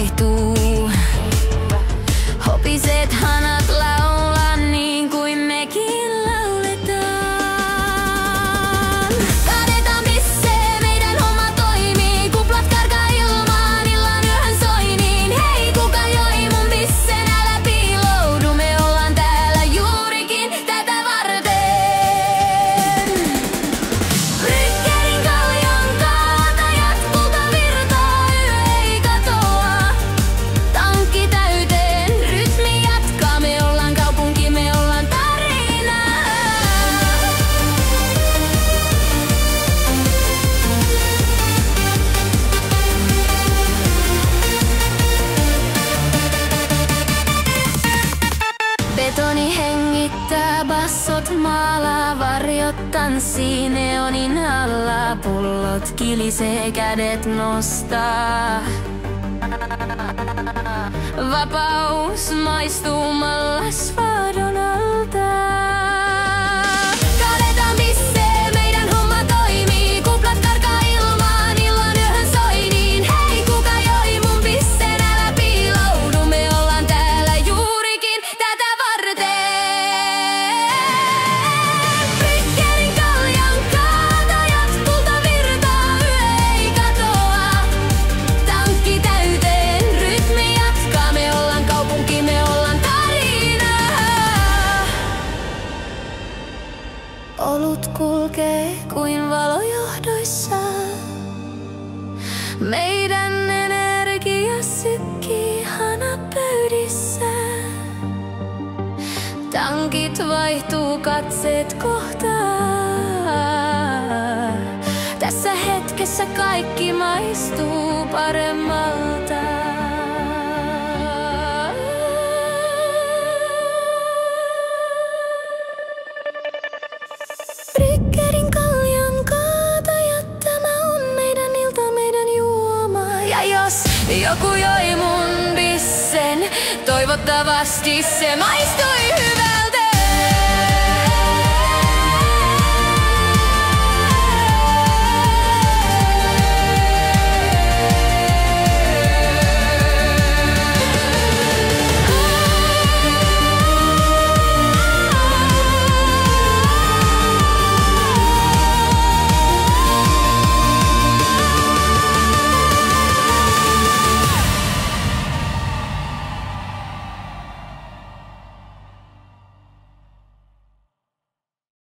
vaihtuu. Hopiset hanat laulaa niin kuin mekin lauletaan. Kaadetaan bissee, meidän homma toimii. Kuplat karkaa ilmaan, illan yöhön soi niin. Hei, kuka joi mun bissen, älä piiloudu. Me ollaan täällä juurikin tätä varten. Bryggerin kaljan kaatajat, kultavirtaa, yö ei katoa. Tankki täyteen, rytmi jatkaa. Me ollaan kaupunki, me ollaan tarina. Betoni hengittää, bassot maalaa, varjot tanssii neonin alla. Pullot kilisee, kädet nostaa. Vapaus maistuu mallas Vadonalta. Kaadetaan bissee, meidän homma toimii. Kuplat karkaa ilmaan, illan yöhön soi niin. Hei, kuka joi mun bissen, älä piiloudu. Me ollaan täällä juurikin tätä varten. Bryggerin kaljan kaatajat, kultavirtaa, yö ei katoa. Tankki täyteen, rytmi jatkaa. Me ollaan kaupunki, me ollaan tarina. Olut kulkee kuin valojohdoissa. Meidän energia sykkii hanapöydissä. Tankit vaihtuu, katseet kohtaa. Tässä hetkessä kaikki maistuu paremmalta. Bryggerin kaljan kaatajat, tämä on meidän ilta, meidän juoma. Ja jos joku joi mun bissen, toivottavasti se maistui hyvää.